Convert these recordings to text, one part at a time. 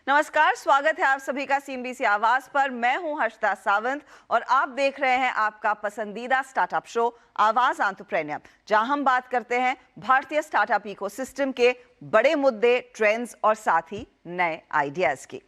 नमस्कार, स्वागत है आप सभी का सीएनबीसी आवाज पर। मैं हूं हर्षदा सावंत और आप देख रहे हैं आपका पसंदीदा स्टार्टअप शो आवाज एंटरप्रेन्योर, जहां हम बात करते हैं भारतीय स्टार्टअप इकोसिस्टम के बड़े मुद्दे, ट्रेंड्स और साथ ही नए आइडियाज की।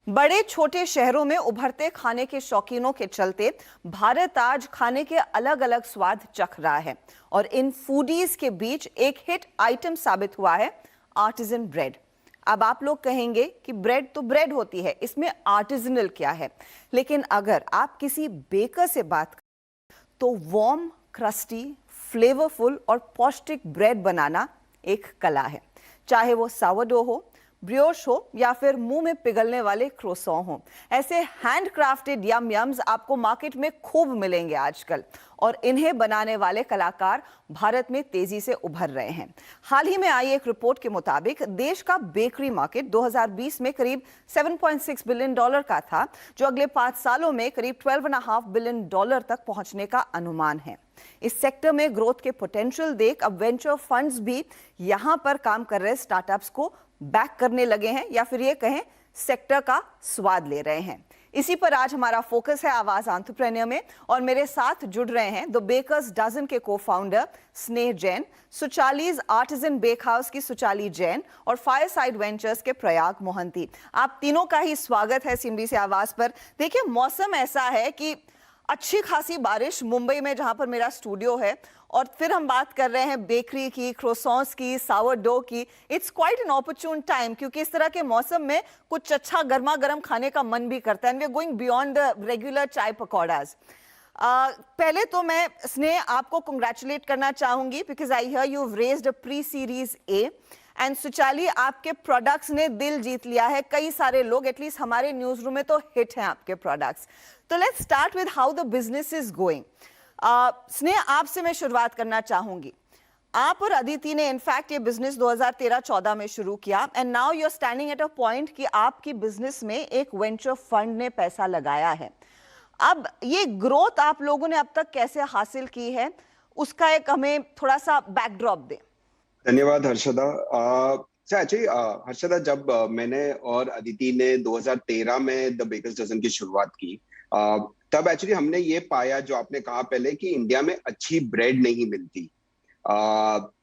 बड़े छोटे शहरों में उभरते खाने के शौकीनों के चलते भारत आज खाने के अलग अलग स्वाद चख रहा है और इन फूडीज के बीच एक हिट आइटम साबित हुआ है आर्टिजन ब्रेड। अब आप लोग कहेंगे कि ब्रेड तो ब्रेड होती है, इसमें आर्टिजनल क्या है? लेकिन अगर आप किसी बेकर से बात करें तो वार्म, क्रस्टी, फ्लेवरफुल और पौष्टिक ब्रेड बनाना एक कला है। चाहे वो सावरडो हो, ब्रियोश हो या फिर मुंह में पिघलने वाले क्रोसॉन हो, ऐसे हैंडक्राफ्टेड यम्स आपको मार्केट में खूब मिलेंगे आजकल और इन्हें बनाने वाले कलाकार भारत में तेजी से उभर रहे हैं। हाल ही में आई एक रिपोर्ट के मुताबिक देश का बेकरी मार्केट 2020 में करीब $7.6 बिलियन का था, जो अगले 5 सालों में करीब $12.5 बिलियन तक पहुंचने का अनुमान है। इस सेक्टर में ग्रोथ के पोटेंशियल देख अब वेंचर फंड्स भी यहां पर काम कर रहे स्टार्टअप्स को बैक करने लगे हैं या फिर ये कहें सेक्टर का स्वाद ले रहे हैं। इसी पर आज हमारा फोकस है आवाज एंटरप्रेन्योर में और मेरे साथ जुड़ रहे हैं द बेकर्स डजन के को-फाउंडर स्नेह जैन, सुचालीज आर्टिजन बेक हाउस की सुचाली जैन और फायरसाइड वेंचर्स के प्रयाग मोहंती। आप तीनों का ही स्वागत है सीएनबीसी आवाज पर। देखिए, मौसम ऐसा है कि अच्छी खासी बारिश मुंबई में, जहां पर मेरा स्टूडियो है, और फिर हम बात कर रहे हैं बेकरी की, क्रोसॉन्स की, सावरडो की। It's quite an opportune time, क्योंकि इस तरह के मौसम में कुछ अच्छा गर्मा गर्म खाने का मन भी करता है। And we are going beyond the regular chai pakodas. पहले तो मैं स्नेह आपको कंग्रेचुलेट करना चाहूंगी because I hear you have raised a pre series A and Suchali, आपके प्रोडक्ट्स ने दिल जीत लिया है। कई सारे लोग, एटलीस्ट हमारे न्यूज रूम में तो हिट हैं आपके प्रोडक्ट्स। तो let's start with how the business is going. स्नेह, आपसे मैं शुरुआत करना चाहूंगी। आप और अदिति ने इनफैक्ट ये बिजनेस 2013-14 में शुरू किया and now you are standing at a point कि आपकी बिजनेस में एक वेंचर फंड ने पैसा लगाया है। अब ये ग्रोथ आप लोगों ने अब तक कैसे हासिल की है, उसका एक हमें थोड़ा सा बैकड्रॉप दें। धन्यवाद हर्षदा। एक्चुअली हर्षदा, जब मैंने और अदिति ने 2013 में द बेकर्स डजन की शुरुआत की, तब एक्चुअली हमने ये पाया, जो आपने कहा पहले, कि इंडिया में अच्छी ब्रेड नहीं मिलती।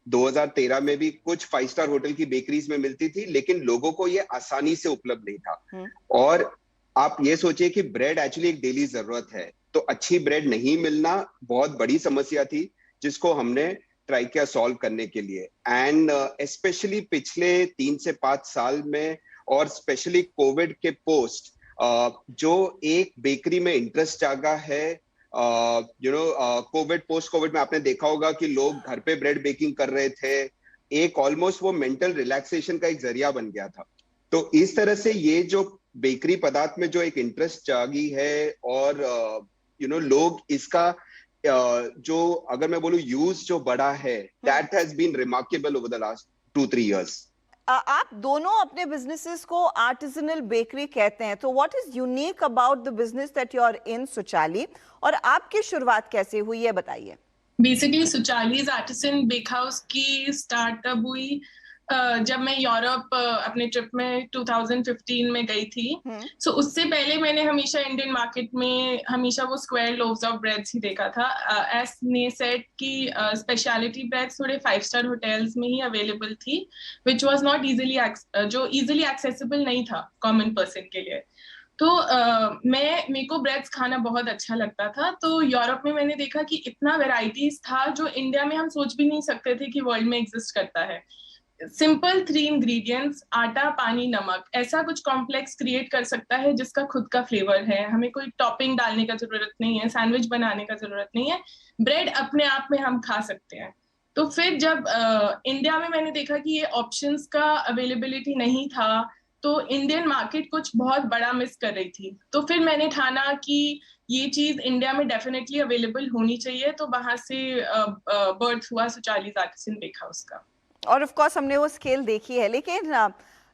2013 में भी कुछ 5 स्टार होटल की बेकरीज में मिलती थी, लेकिन लोगों को ये आसानी से उपलब्ध नहीं था। और आप ये सोचिए कि ब्रेड एक्चुअली एक डेली जरूरत है, तो अच्छी ब्रेड नहीं मिलना बहुत बड़ी समस्या थी, जिसको हमने ट्राई किया सॉल्व करने के लिए। एंड स्पेशली पिछले 3 से 5 साल में, और स्पेशली कोविड के पोस्ट, जो एक बेकरी में इंटरेस्ट जागा है, कोविड, पोस्ट कोविड में आपने देखा होगा कि लोग घर पे ब्रेड बेकिंग कर रहे थे। एक ऑलमोस्ट वो मेंटल रिलैक्सेशन का एक जरिया बन गया था। तो इस तरह से ये जो बेकरी पदार्थ में जो एक इंटरेस्ट जागी है, और लोग इसका जो, अगर मैं बोलूं, यूज जो बढ़ा है, that has been remarkable over the last 2-3 years. आप दोनों अपने बिजनेसेस को आर्टिजनल बेकरी कहते हैं, तो what is unique about the business that you are in, Suchali, और आपकी शुरुआत कैसे हुई है, बताइए। Basically Suchali's artisan bake house की स्टार्टअप हुई जब मैं यूरोप अपने ट्रिप में 2015 में गई थी। सो उससे पहले मैंने हमेशा इंडियन मार्केट में हमेशा वो स्क्वायर लोव्स ऑफ ब्रेड्स ही देखा था। एज ने सेड की स्पेशलिटी ब्रेड्स थोड़े 5 स्टार होटल्स में ही अवेलेबल थी, विच वाज नॉट इजीली, जो इजीली एक्सेसिबल नहीं था कॉमन पर्सन के लिए। तो मेरे को ब्रेड्स खाना बहुत अच्छा लगता था। तो यूरोप में मैंने देखा कि इतना वेराइटीज था जो इंडिया में हम सोच भी नहीं सकते थे कि वर्ल्ड में एग्जिस्ट करता है। सिंपल 3 इंग्रेडिएंट्स, आटा, पानी, नमक, ऐसा कुछ कॉम्प्लेक्स क्रिएट कर सकता है जिसका खुद का फ्लेवर है। हमें कोई टॉपिंग डालने का जरूरत नहीं है, सैंडविच बनाने का जरूरत नहीं है, ब्रेड अपने आप में हम खा सकते हैं। तो फिर जब इंडिया में मैंने देखा कि ये ऑप्शंस का अवेलेबिलिटी नहीं था, तो इंडियन मार्केट कुछ बहुत बड़ा मिस कर रही थी। तो फिर मैंने ठाना कि ये चीज इंडिया में डेफिनेटली अवेलेबल होनी चाहिए। तो वहां से बर्थ हुआ सुचालीज आर्टिजन बेक हाउस का। और ऑफ कोर्स हमने वो स्केल देखी है, लेकिन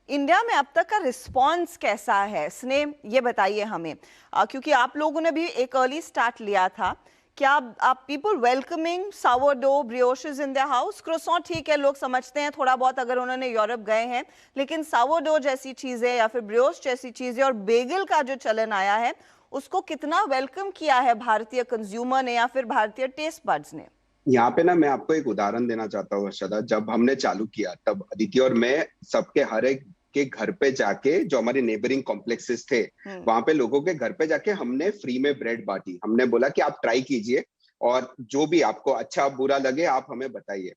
इंडिया में अब तक का रिस्पांस कैसा है? स्नेह, ये बताइए हमें, क्योंकि आप लोगों ने भी एक अर्ली स्टार्ट लिया था क्या आप people welcoming sourdough brioches in their house? Croissant ठीक है, लोग समझते हैं थोड़ा बहुत अगर उन्होंने यूरोप गए हैं, लेकिन सावरडो जैसी चीजें या फिर ब्रियोश जैसी चीजें और बेगल का जो चलन आया है, उसको कितना वेलकम किया है भारतीय कंज्यूमर ने या फिर भारतीय टेस्ट बड्स ने? यहाँ पे ना मैं आपको एक उदाहरण देना चाहता हूँ हर्षदा। जब हमने चालू किया तब अदिति और मैं सबके हर एक के घर पे जाके, जो हमारे नेबरिंग कॉम्प्लेक्सेस थे, वहां पे लोगों के घर पे जाके हमने फ्री में ब्रेड बांटी। हमने बोला कि आप ट्राई कीजिए और जो भी आपको अच्छा बुरा लगे आप हमें बताइए।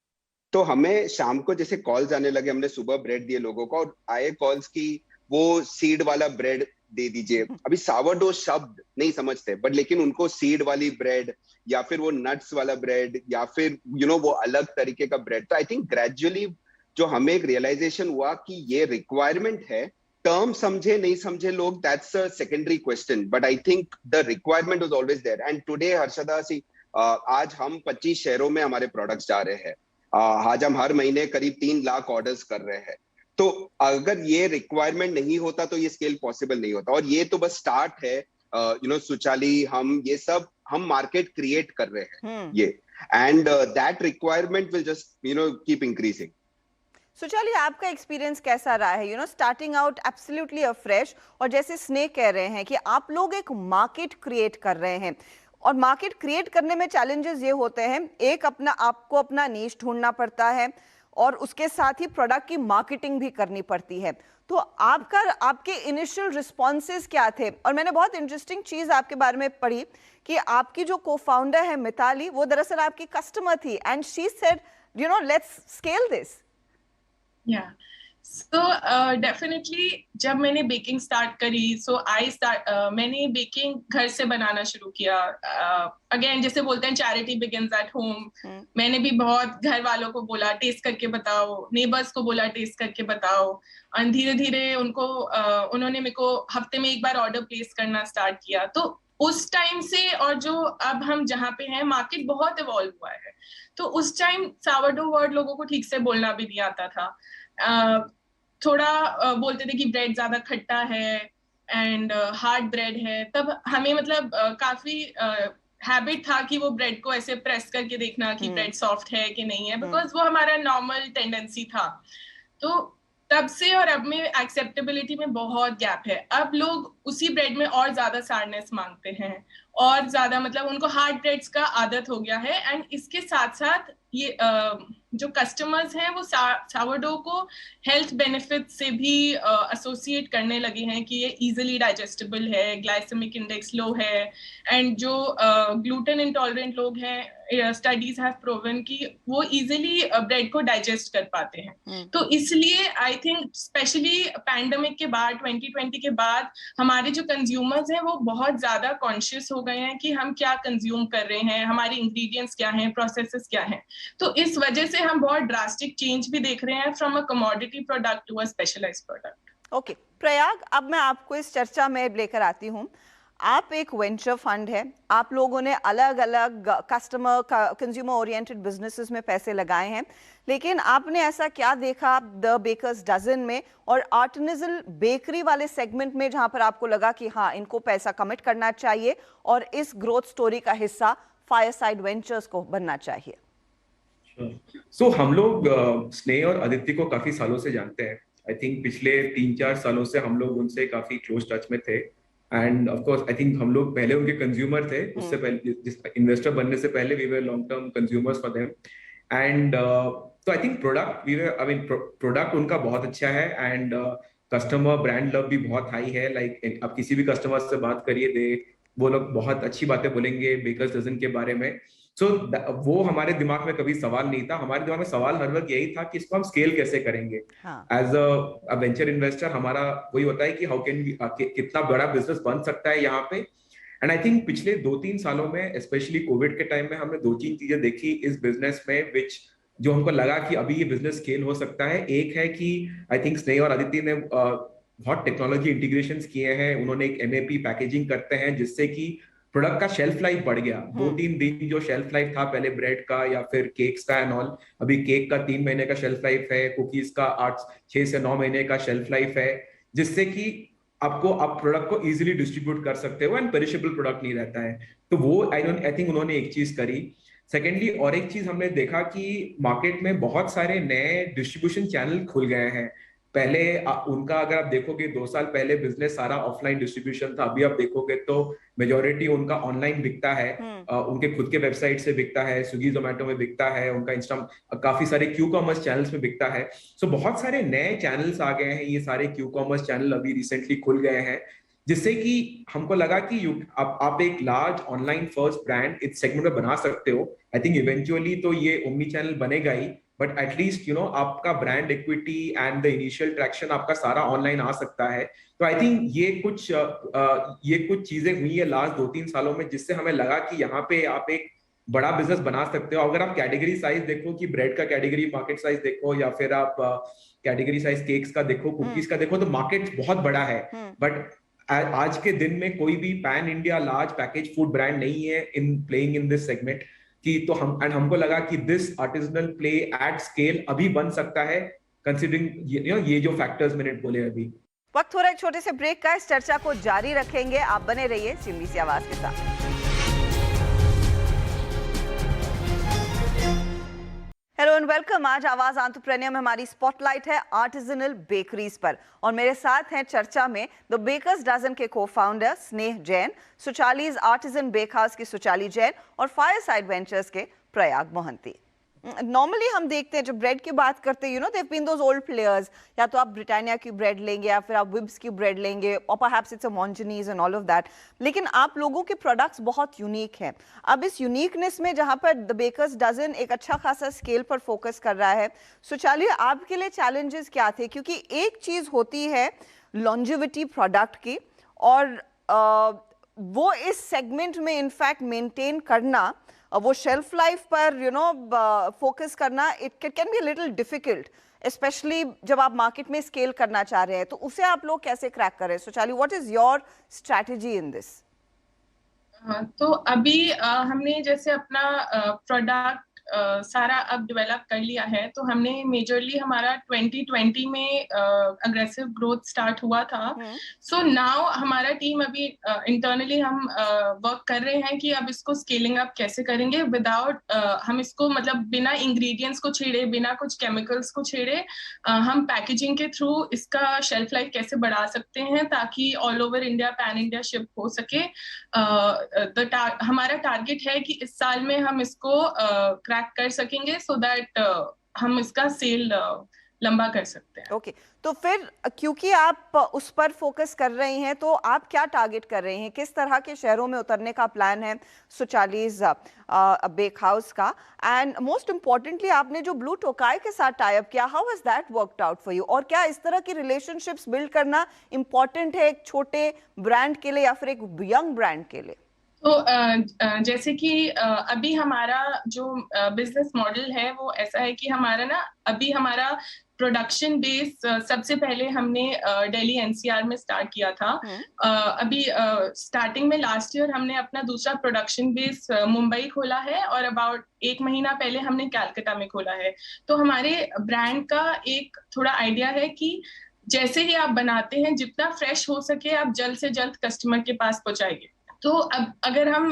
तो हमें शाम को जैसे कॉल्स आने लगे, हमने सुबह ब्रेड दिए लोगों को और आए कॉल्स की वो सीड वाला ब्रेड दे दीजिए। अभी सावरडो शब्द नहीं समझते, बट लेकिन उनको सीड वाली ब्रेड या फिर वो नट्स वाला ब्रेड या फिर वो अलग तरीके का ब्रेड। तो आई थिंक ग्रेजुअली जो हमें एक रियलाइजेशन हुआ कि ये रिक्वायरमेंट है। टर्म समझे नहीं समझे लोग, that's a secondary question, but I think the requirement was always there. And today Harshada C, आज हम 25 शहरों में हमारे प्रोडक्ट्स जा रहे हैं। आज हम हर महीने करीब 3 लाख ऑर्डर्स कर रहे हैं। तो अगर ये रिक्वायरमेंट नहीं होता तो ये स्केल पॉसिबल नहीं होता। और ये तो बस स्टार्ट है। सुचाली, हम ये सब हम मार्केट क्रिएट कर रहे हैं ये, and that requirement will just keep increasing. Suchali, आपका एक्सपीरियंस कैसा रहा है? स्टार्टिंग आउट एब्सोल्युटली अफ्रेश, और जैसे स्नेक कह रहे हैं कि आप लोग एक मार्केट क्रिएट कर रहे हैं, और मार्केट क्रिएट करने में चैलेंजेस ये होते हैं, एक आपको अपना नीश ढूंढना पड़ता है और उसके साथ ही प्रोडक्ट की मार्केटिंग भी करनी पड़ती है। तो आपके इनिशियल रिस्पॉन्सेज क्या थे? और मैंने बहुत इंटरेस्टिंग चीज आपके बारे में पढ़ी कि आपकी जो को-फाउंडर है मिताली, वो दरअसल आपकी कस्टमर थी, and she said let's scale this. Yeah. So definitely जब मैंने बेकिंग स्टार्ट करी, मैंने बेकिंग घर से बनाना शुरू किया। अगेन जैसे बोलते हैं चैरिटी बिगिंस एट होम। मैंने भी बहुत घर वालों को बोला टेस्ट करके बताओ, नेबर्स को बोला टेस्ट करके बताओ, और धीरे धीरे उन्होंने मेरे को हफ्ते में एक बार ऑर्डर प्लेस करना स्टार्ट किया। तो उस टाइम से और जो अब हम जहाँ पे हैं, मार्केट बहुत इवॉल्व हुआ है। तो उस टाइम सावरडो वर्ड लोगों को ठीक से बोलना भी नहीं आता था। थोड़ा बोलते थे कि ब्रेड ज्यादा खट्टा है एंड हार्ड ब्रेड है। तब हमें मतलब काफी हैबिट था कि वो ब्रेड को ऐसे प्रेस करके देखना कि ब्रेड सॉफ्ट है कि नहीं है, बिकॉज वो हमारा नॉर्मल टेंडेंसी था। तो तब से और अब में एक्सेप्टेबिलिटी में बहुत गैप है। अब लोग उसी ब्रेड में और ज्यादा सारनेस मांगते हैं, और ज्यादा मतलब उनको हार्ड ब्रेड्स का आदत हो गया है। एंड इसके साथ साथ ये जो कस्टमर्स हैं वो सावरडो को हेल्थ बेनिफिट से भी एसोसिएट करने लगे हैं कि ये इजीली डाइजेस्टेबल है, ग्लाइसेमिक इंडेक्स लो है, एंड जो ग्लूटेन इंटॉलरेंट लोग हैं, स्टडीज हैव प्रूवन कि वो इजीली ब्रेड को डाइजेस्ट कर पाते हैं। तो इसलिए आई थिंक स्पेशली पैंडेमिक के बाद, 2020 के बाद, हमारे जो कंज्यूमर्स हैं वो बहुत ज्यादा कॉन्शियस हो गए हैं कि हम क्या कंज्यूम कर रहे हैं, हमारे इंग्रेडिएंट्स क्या हैं, प्रोसेसेस क्या हैं। तो इस वजह से हम बहुत ड्रास्टिक चेंज भी देख रहे हैं from a commodity product to a specialized product. Okay Prayag, अब मैं आपको इस चर्चा में लेकर आती हूँ। आप एक वेंचर फंड है, आप लोगों ने अलग अलग कंज्यूमर ओरिएंटेड बिजनेसेस में पैसे लगाए हैं, लेकिन आपने ऐसा क्या देखा द बेकर्स डजन में और आर्टिजनल बेकरी वाले सेगमेंट में जहां पर आपको लगा कि हाँ, इनको पैसा कमिट करना चाहिए और इस ग्रोथ स्टोरी का हिस्सा फायरसाइड वेंचर्स को बनना चाहिए? सो हम लोग स्नेह और आदित्य को काफी सालों से जानते हैं। आई थिंक पिछले 3-4 सालों से हम लोग उनसे काफी क्लोज टच में थे, end of course I think हम लोग पहले उनके कंज्यूमर थे। उससे पहले, इन्वेस्टर बनने से पहले we were long term consumers for them. And तो आई थिंक प्रोडक्ट उनका बहुत अच्छा है, एंड कस्टमर ब्रांड लव भी बहुत हाई है। लाइक आप किसी भी कस्टमर से बात करिए, वो लोग बहुत अच्छी बातें बोलेंगे बेकर्स डजन के बारे में। सो वो हमारे दिमाग में कभी सवाल नहीं था। हमारे दिमाग में सवाल हर वक्त यही था कि इसको हम स्केल कैसे करेंगे। एज अ वेंचर इन्वेस्टर हमारा वही होता है कि हाउ कैन कितना बड़ा बिजनेस बन सकता है यहाँ पे। एंड आई थिंक पिछले 2-3 सालों में, स्पेशली कोविड के टाइम में, हमने 2-3 चीजें देखी इस बिजनेस में विच जो हमको लगा कि अभी ये बिजनेस स्केल हो सकता है। एक है कि आई थिंक स्नेह और आदित्य ने बहुत टेक्नोलॉजी इंटीग्रेशन किए हैं। उन्होंने एक MAP पैकेजिंग करते हैं जिससे कि प्रोडक्ट का शेल्फ लाइफ बढ़ गया। 2-3 दिन जो शेल्फ लाइफ था पहले ब्रेड का या फिर केक्स का एंड ऑल, अभी केक का 3 महीने का शेल्फ लाइफ है, कुकीज का 6 से 9 महीने का शेल्फ लाइफ है, जिससे कि आपको आप प्रोडक्ट को इजीली डिस्ट्रीब्यूट कर सकते हो एंड पेरिशेबल प्रोडक्ट नहीं रहता है। तो वो आई थिंक उन्होंने एक चीज करी। सेकेंडली और एक चीज हमने देखा कि मार्केट में बहुत सारे नए डिस्ट्रीब्यूशन चैनल खुल गए हैं। पहले उनका अगर आप देखोगे 2 साल पहले बिजनेस सारा ऑफलाइन डिस्ट्रीब्यूशन था, अभी आप देखोगे तो मेजोरिटी उनका ऑनलाइन बिकता है। उनके खुद के वेबसाइट से बिकता है, स्विगी जोमेटो में बिकता है, उनका इंस्टा काफी सारे क्यू कॉमर्स चैनल्स में बिकता है। सो बहुत सारे नए चैनल्स आ गए हैं, ये सारे क्यू कॉमर्स चैनल अभी रिसेंटली खुल गए हैं, जिससे कि हमको लगा कि आप एक लार्ज ऑनलाइन फर्स्ट ब्रांड इस सेगमेंट में बना सकते हो। आई थिंक इवेंचुअली तो ये ओमनी चैनल बनेगा ही, बट एटलीस्ट आपका brand equity and the initial traction आपका सारा ऑनलाइन आ सकता है। तो आई थिंक ये कुछ चीजें हुई है लास्ट 2-3 सालों में, जिससे हमें लगा कि यहाँ पे आप एक बड़ा बिजनेस बना सकते हो। अगर आप कैटेगरी साइज देखो कि ब्रेड का कैटेगरी मार्केट साइज देखो, या फिर आप कैटेगरी साइज केक्स का देखो, कुकीज का देखो, तो मार्केट बहुत बड़ा है। बट आज के दिन में कोई भी pan India large package food brand नहीं है in playing in this segment की। तो हमको लगा कि this artisanal play at scale अभी बन सकता है, कंसीडरिंग ये जो फैक्टर्स मैंने बोले अभी। वक्त हो रहा है एक छोटे से ब्रेक का, इस चर्चा को जारी रखेंगे, आप बने रहिए सीएनबीसी आवाज के साथ। Hello and welcome. आज आवाज एंटरप्रेन्योर में हमारी स्पॉटलाइट है आर्टिजनल बेकरीज पर, और मेरे साथ हैं चर्चा में द बेकर्स डजन के को-फाउंडर स्नेह जैन, सुचालीज आर्टिजन बेक हाउस की सुचाली जैन और फायरसाइड वेंचर्स के प्रयाग मोहंती। नॉर्मली हम देखते हैं जब ब्रेड की बात करते हैं, they've been those old players, या तो आप ब्रिटानिया की ब्रेड लेंगे या फिर आप विब्स की ब्रेड लेंगे, और perhaps it's a Monginis and all of that. लेकिन आप लोगों के प्रोडक्ट्स बहुत यूनिक हैं। अब इस यूनिकनेस में जहां पर द बेकर्स डजन एक अच्छा खासा स्केल पर फोकस कर रहा है, सुचालिए आपके लिए चैलेंजेस क्या थे? क्योंकि एक चीज होती है लॉन्जिविटी प्रोडक्ट की, और वो इस सेगमेंट में इनफैक्ट मेंटेन करना, वो शेल्फ लाइफ पर फोकस करना, it can be little difficult, specially जब आप मार्केट में स्केल करना चाह रहे हैं। तो उसे आप लोग कैसे क्रैक कर रहे हैं? Suchali, what is your strategy in this? तो अभी हमने जैसे अपना प्रोडक्ट सारा अब डेवलप कर लिया है, तो हमने मेजरली हमारा 2020 में अग्रेसिव ग्रोथ स्टार्ट हुआ था। सो नाउ हमारा टीम अभी इंटरनली हम वर्क कर रहे हैं कि अब इसको स्केलिंग अप कैसे करेंगे विदाउट हम इसको मतलब बिना इंग्रेडिएंट्स को छेड़े, बिना कुछ केमिकल्स को छेड़े, हम पैकेजिंग के थ्रू इसका शेल्फ लाइफ कैसे बढ़ा सकते हैं ताकि all over India, pan India ship हो सके। हमारा टारगेट है कि इस साल में हम इसको क्रैक कर सकेंगे, सो दैट हम इसका सेल लंबा कर सकते हैं। ओके, तो फिर क्योंकि आप उस पर फोकस कर रहे हैं, तो आप क्या टारगेट कर रहे हैं? किस तरह के शहरों में उतरने का प्लान है सुचालीज बेक हाउस का? एंड मोस्ट इम्पोर्टेंटली, आपने जो ब्लू टोकाई के साथ टाई अप किया, how has that worked out for you? और क्या इस तरह की रिलेशनशिप्स बिल्ड करना इम्पोर्टेंट है एक छोटे ब्रांड के लिए या फिर एक यंग ब्रांड के लिए? तो जैसे कि अभी हमारा जो बिजनेस मॉडल है वो ऐसा है कि हमारा प्रोडक्शन बेस सबसे पहले हमने दिल्ली एनसीआर में स्टार्ट किया था। अभी स्टार्टिंग में लास्ट ईयर हमने अपना दूसरा प्रोडक्शन बेस मुंबई खोला है, और अबाउट 1 महीना पहले हमने कलकत्ता में खोला है। तो हमारे ब्रांड का एक थोड़ा आइडिया है कि जैसे ही आप बनाते हैं, जितना फ्रेश हो सके आप जल्द से जल्द कस्टमर के पास पहुंचाइए। तो अब अगर हम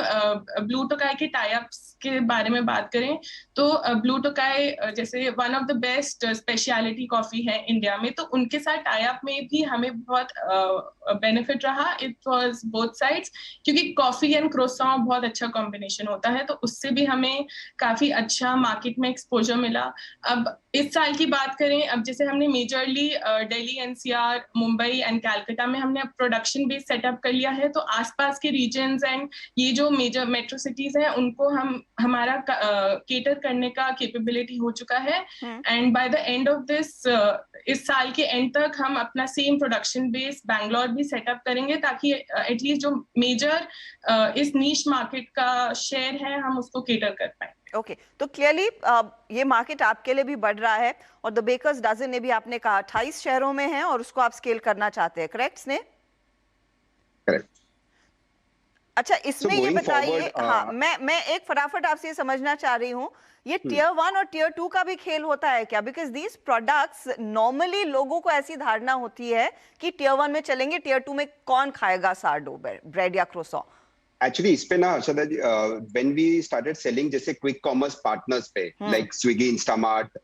ब्लू टोकाई के टाई अप्स के बारे में बात करें, तो ब्लू टोकाई जैसे one of the best speciality coffee है इंडिया में, तो उनके साथ टाई अप में भी हमें बहुत बेनिफिट रहा। इट वाज बोथ साइड्स, क्योंकि कॉफी एंड क्रोसॉन बहुत अच्छा कॉम्बिनेशन होता है, तो उससे भी हमें काफी अच्छा मार्केट में एक्सपोजर मिला। अब इस साल की बात करें, अब जैसे हमने majorly Delhi NCR, Mumbai and Calcutta में हमने प्रोडक्शन बेस सेटअप कर लिया है। तो आसपास के रीजन्स एंड ये जो मेजर मेट्रो सिटीज हैं उनको हमारा केटर करने का कैपेबिलिटी हो चुका है। And by the end of इस साल के एंड तक हम अपना सेम प्रोडक्शन बेस बैंगलोर भी सेटअप करेंगे, ताकि एटलीस्ट जो मेजर इस नीश मार्केट का शेयर है हम उसको केटर कर पाए। ओके, तो क्लियरली ये मार्केट आपके लिए भी बढ़ रहा है, और द बेकर्स डजन ने भी आपने कहा 28 शहरों में है और उसको आप स्केल करना चाहते हैं, करेक्ट स्नेह? करेक्ट। अच्छा, इसमें ये going बताइए, forward, हाँ, मैं एक फटाफट आपसे ये समझना चाह रही हूँ, ये टियर 1 और टियर 2 का भी खेल होता है क्या? बिकॉज दीज प्रोडक्ट्स नॉर्मली लोगों को ऐसी धारणा होती है कि टियर 1 में चलेंगे, टियर 2 में कौन खाएगा सारडो ब्रेड या क्रोसॉ? एक्चुअली इस पे ना हर्षदा जी, व्हेन वी स्टार्टेड सेलिंग जैसे क्विक कॉमर्स पार्टनर्स पे लाइक स्विगी, इंस्टामार्ट,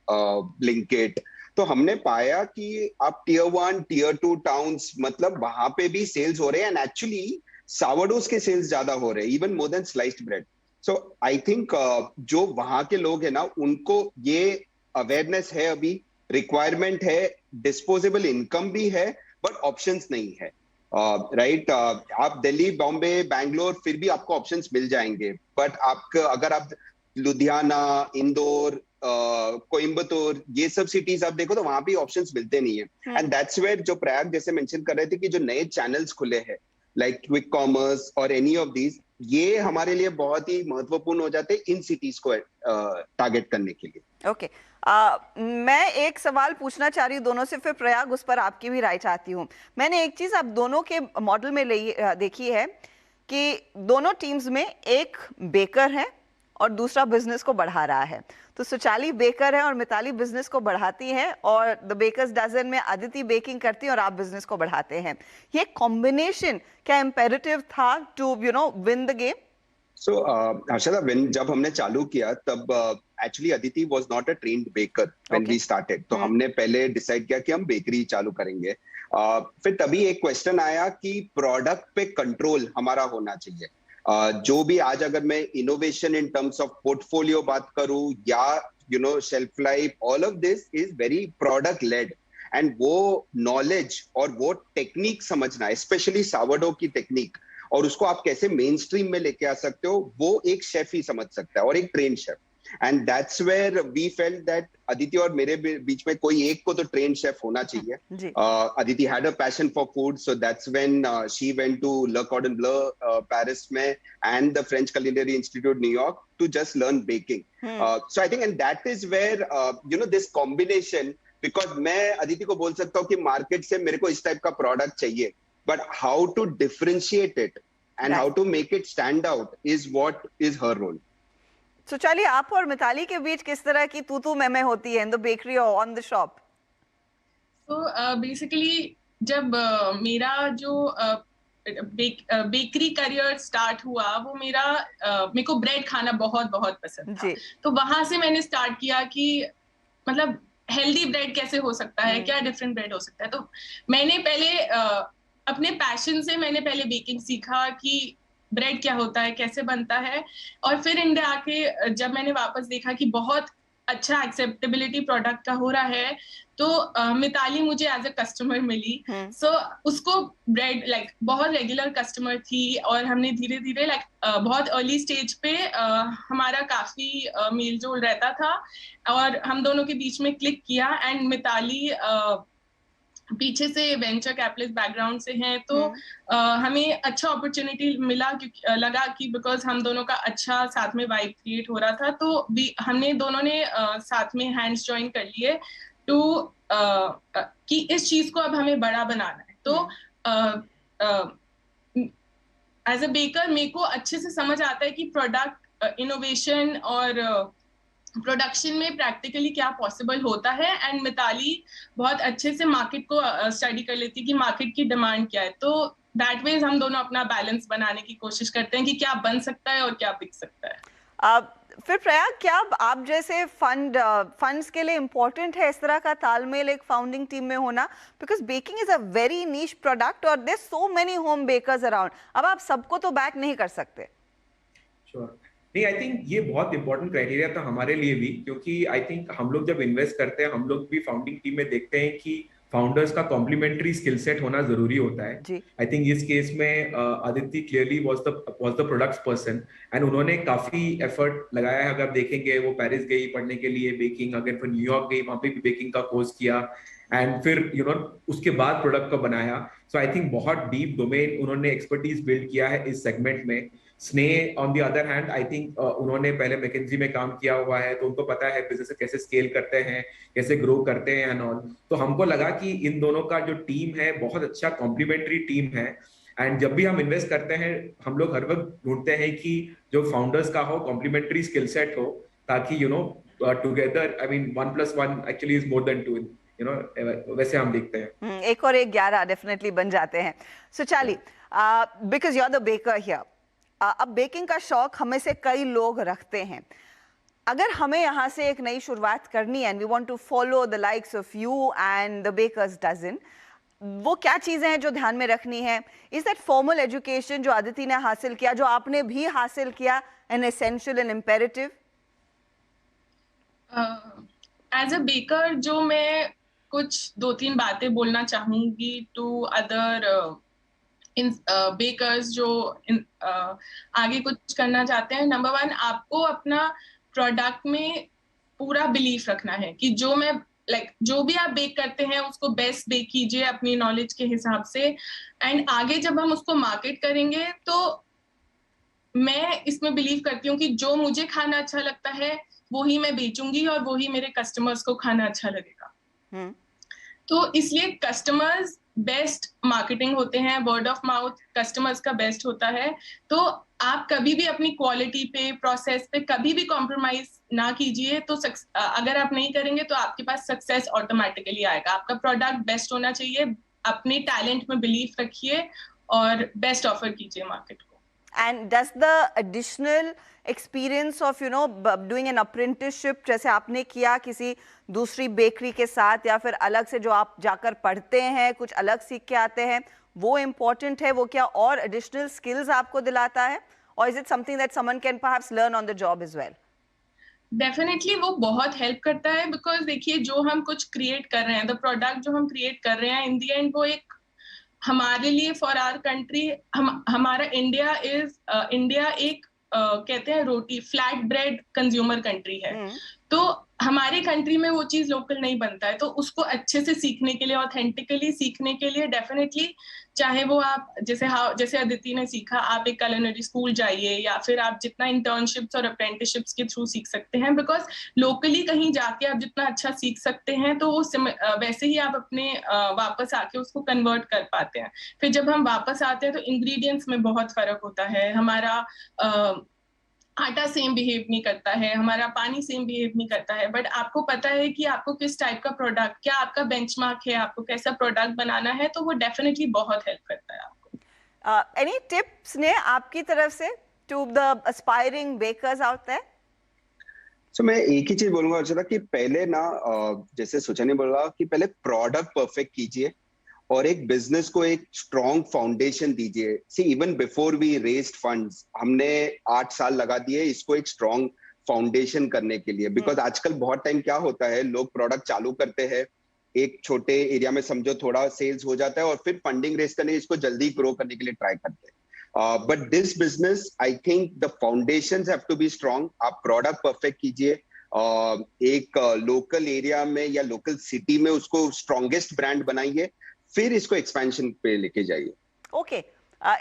ब्लिंकिट, तो हमने पाया कि आप टियर 1 टियर 2 टाउन्स, मतलब वहां पे भी सेल्स हो रहे हैं, एंड एक्चुअली सावरडोस के सेल्स ज्यादा हो रहे हैं, even more than sliced bread. So I think जो वहां के लोग हैं ना, उनको ये अवेयरनेस है, अभी रिक्वायरमेंट है, डिस्पोजेबल इनकम भी है, बट ऑप्शंस नहीं है। राइट, आप दिल्ली, बॉम्बे, बैंगलोर, फिर भी आपको ऑप्शंस मिल जाएंगे, बट आपका अगर आप लुधियाना, इंदौर, कोयम्बतूर, ये सब सिटीज आप देखो तो वहां भी ऑप्शंस मिलते नहीं है। एंड दैट्स वेयर, जो प्रयाग जैसे मेंशन कर रहे थे कि जो नए चैनल्स खुले हैं लाइक क्विक कॉमर्स और एनी ऑफ दीज, ये हमारे लिए बहुत ही महत्वपूर्ण हो जाते हैं इन सिटीज को टारगेट करने के लिए। ओके, मैं एक सवाल पूछना चाह रही हूँ दोनों से, फिर प्रयाग उस पर आपकी भी राय चाहती हूँ। मैंने एक चीज आप दोनों के मॉडल में देखी है कि दोनों टीम्स में एक बेकर है और दूसरा बिजनेस को बढ़ा रहा है। तो सुचाली बेकर है और मिताली बिजनेस को बढ़ाती है, और द बेकर्स डजन में अदिति बेकिंग करती है और आप बिजनेस को बढ़ाते हैं। ये कॉम्बिनेशन क्या इम्पेरेटिव था to win the game? So Harshada, जब हमने चालू किया तब actually Aditi was not a trained baker when we started, तो हमने पहले डिसाइड किया कि हम बेकरी चालू करेंगे। फिर तभी एक क्वेश्चन आया कि प्रोडक्ट पे कंट्रोल हमारा होना चाहिए। जो भी आज अगर मैं innovation in terms of portfolio बात करूं या shelf life, all of this is very product led, and वो नॉलेज और वो टेक्निक समझना, स्पेशली सावरडो की टेक्निक, और उसको आप कैसे मेन स्ट्रीम में लेके आ सकते हो, वो एक शेफ ही समझ सकता है, और एक train chef. And that's where we felt that Aditi और मेरे बीच में कोई एक को तो ट्रेन शेफ होना चाहिए। Aditi had a passion for food, so that's when she went to Le Cordon Bleu Paris में and the French culinary institute New York to just learn baking. So I think and that is where this combination, because मैं अदिति को बोल सकता हूँ कि market से मेरे को इस टाइप का प्रोडक्ट चाहिए, but how to differentiate it and how to make it stand out is what is her role. So चलिए, आप और मिताली के बीच किस तरह की तू मैं होती है in the bakery or on the shop? So basically जब मेरा जो बेकरी करियर स्टार्ट हुआ, वो मेरे को ब्रेड खाना बहुत बहुत पसंद था। तो वहां से मैंने स्टार्ट किया कि मतलब हेल्दी ब्रेड कैसे हो सकता है, क्या डिफरेंट ब्रेड हो सकता है। तो मैंने पहले अपने पैशन से मैंने पहले बेकिंग सीखा कि ब्रेड क्या होता है, कैसे बनता है, और फिर इंडिया आके जब मैंने वापस देखा कि बहुत अच्छा एक्सेप्टेबिलिटी प्रोडक्ट का हो रहा है, तो मिताली मुझे एज अ कस्टमर मिली। सो उसको ब्रेड बहुत रेगुलर कस्टमर थी, और हमने धीरे धीरे बहुत अर्ली स्टेज पे हमारा काफी मेल जोल रहता था, और हम दोनों के बीच में क्लिक किया। एंड मिताली पीछे से वेंचर कैपिटलिस्ट बैकग्राउंड से हैं, तो हमें अच्छा अपॉर्चुनिटी मिला, क्योंकि लगा कि बिकॉज हम दोनों का अच्छा साथ में वाइब क्रिएट हो रहा था, तो हमने दोनों ने साथ में हैंड्स जॉइन कर लिए टू कि इस चीज को अब हमें बड़ा बनाना है। तो एज अ बेकर मेरे को अच्छे से समझ आता है कि प्रोडक्ट इनोवेशन और प्रोडक्शन में प्रैक्टिकली क्या पॉसिबल होता है, एंड मिताली बहुत अच्छे से मार्केट को स्टडी कर लेती है कि मार्केट की डिमांड क्या है। तो दैट वेज हम दोनों अपना बैलेंस बनाने की कोशिश करते हैं कि क्या बन सकता है और क्या बिक सकता है। फिर प्रयाग, क्या आप जैसे फंड्स के लिए इम्पोर्टेंट है इस तरह का तालमेल एक फाउंडिंग टीम में होना? Because baking is a very niche product और there so many home bakers around, अब आप सबको तो बैक नहीं कर सकते। Sure. नहीं, आई थिंक ये बहुत इंपॉर्टेंट क्राइटेरिया था हमारे लिए भी, क्योंकि आई थिंक हम लोग जब इन्वेस्ट करते हैं, हम लोग भी फाउंडिंग टीम में देखते हैं कि फाउंडर्स का कॉम्प्लीमेंट्री स्किल सेट होना जरूरी होता है। आई थिंक इस केस में Aditi clearly was the products person, and उन्होंने काफी एफर्ट लगाया है। अगर आप देखेंगे, वो पेरिस गई पढ़ने के लिए बेकिंग, अगर फिर न्यूयॉर्क गई, वहां पे भी बेकिंग का कोर्स किया, एंड फिर उसके बाद प्रोडक्ट को बनाया। सो आई थिंक बहुत डीप डोमेन उन्होंने एक्सपर्टीज बिल्ड किया है इस सेगमेंट में। स्नेह on the other hand, I think उन्होंने पहले मैकेंजी में काम किया हुआ है, तो उनको पता है बिजनेस कैसे स्केल करते हैं, कैसे ग्रो करते हैं एंड ऑल। तो हमको लगा कि इन दोनों का जो टीम है बहुत अच्छा कॉम्प्लीमेंट्री टीम है। एंड जब भी हम इन्वेस्ट करते हैं हम लोग हर वक्त ढूंढते हैं कि जो फाउंडर्स का हो कॉम्प्लीमेंट्री स्किल सेट हो, ताकि together I mean 1+1 actually is more than 2, वैसे हम देखते हैं। एक और एक 11 डेफिनेटली बन जाते हैं। So Charlie, because you are the baker here, अब बेकिंग का शौक हमें से कई लोग रखते हैं। अगर हमें यहाँ से एक नई शुरुआत करनी है and we want to follow the likes of you and the Bakers Dozen, वो क्या चीजें हैं जो ध्यान में रखनी है? इज दैट फॉर्मल एजुकेशन जो आदिति ने हासिल किया, जो आपने भी हासिल किया, an essential and imperative? As a baker जो मैं कुछ 2-3 बातें बोलना चाहूंगी टू अदर बेकर्स जो आगे कुछ करना चाहते हैं। नंबर 1, आपको अपना प्रोडक्ट में पूरा बिलीफ रखना है कि जो मैं जो भी आप बेक करते हैं उसको बेस्ट बेक कीजिए अपनी नॉलेज के हिसाब से, एंड आगे जब हम उसको मार्केट करेंगे तो मैं इसमें बिलीव करती हूँ कि जो मुझे खाना अच्छा लगता है वो ही मैं बेचूंगी और वो ही मेरे कस्टमर्स को खाना अच्छा लगेगा। तो इसलिए कस्टमर्स बेस्ट मार्केटिंग होते हैं, वर्ड ऑफ माउथ कस्टमर्स का बेस्ट होता है। तो आप कभी भी अपनी क्वालिटी पे, प्रोसेस पे कभी भी कॉम्प्रोमाइज ना कीजिए। तो अगर आप नहीं करेंगे तो आपके पास सक्सेस ऑटोमेटिकली आएगा। आपका प्रोडक्ट बेस्ट होना चाहिए, अपने टैलेंट में बिलीव रखिए और बेस्ट ऑफर कीजिए मार्केट को। And does the additional experience of doing an apprenticeship जैसे आपने किया किसी दूसरी बेकरी के साथ, या फिर अलग से जो आप जाकर पढ़ते हैं कुछ अलग सीख के आते हैं, वो इम्पोर्टेंट है? वो क्या और एडिशनल स्किल्स आपको दिलाता है, और is it something that someone can perhaps learn on the job as well? Definitely वो बहुत हेल्प करता है, बिकॉज देखिए जो हम कुछ क्रिएट कर रहे हैं, द प्रोडक्ट जो हम क्रिएट कर रहे हैं, इन द एंड वो एक हमारे लिए, फॉर आवर कंट्री, हमारा इंडिया एक कहते हैं रोटी फ्लैट ब्रेड कंज्यूमर कंट्री है। तो हमारी कंट्री में वो चीज लोकल नहीं बनता है। तो उसको अच्छे से सीखने के लिए, ऑथेंटिकली सीखने के लिए डेफिनेटली, चाहे वो आप जैसे अदिति ने सीखा, आप एक culinary स्कूल जाइए, या फिर आप जितना इंटर्नशिप्स और अप्रेंटिसशिप्स के थ्रू सीख सकते हैं, बिकॉज लोकली कहीं जाके आप जितना अच्छा सीख सकते हैं तो वो वैसे ही आप अपने वापस आके उसको कन्वर्ट कर पाते हैं। फिर जब हम वापस आते हैं तो इंग्रेडिएंट्स में बहुत फर्क होता है। हमारा आटा सेम बिहेव नहीं करता है, हमारा पानी सेम बिहेव नहीं करता है, बट आपको पता है कि आपको किस टाइप का प्रोडक्ट, क्या आपका बेंचमार्क है, आपको कैसा प्रोडक्ट बनाना है, तो वो डेफिनेटली बहुत हेल्प करता है आपको। एनी टिप्स ने आपकी तरफ से to the aspiring bakers out there? So मैं एक ही चीज बोलूंगा अर्चना, कि पहले ना जैसे सुचा ने बोला कि पहले प्रोडक्ट परफेक्ट कीजिए और एक बिजनेस को एक स्ट्रॉन्ग फाउंडेशन दीजिए। See even before we raised funds, हमने 8 साल लगा दिए इसको एक स्ट्रॉन्ग फाउंडेशन करने के लिए। बिकॉज आजकल बहुत टाइम क्या होता है, लोग प्रोडक्ट चालू करते हैं, एक छोटे एरिया में समझो थोड़ा सेल्स हो जाता है और फिर फंडिंग रेज करने, इसको जल्दी ग्रो करने के लिए ट्राई करते हैं। But this business, I think the foundations have to be strong. आप प्रोडक्ट परफेक्ट कीजिए, एक लोकल एरिया में या लोकल सिटी में उसको स्ट्रॉन्गेस्ट ब्रांड बनाइए, फिर इसको एक्सपेंशन पे लेके जाइए। Okay,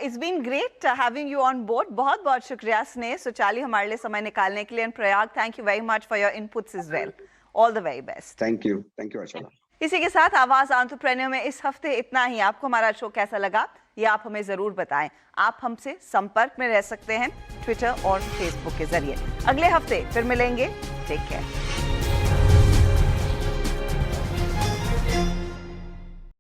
it's been great having you on board. बहुत बहुत शुक्रिया स्नेह, सुचाली, हमारे लिए समय निकालने के लिए। And Prayag, thank you very much for your inputs as well. All the very best. Thank you Archana. इसी के साथ आवाज एंटरप्रेन्योर में इस हफ्ते इतना ही। आपको हमारा शो कैसा लगा ये आप हमें जरूर बताएं। आप हमसे संपर्क में रह सकते हैं ट्विटर और फेसबुक के जरिए। अगले हफ्ते फिर मिलेंगे। Take care.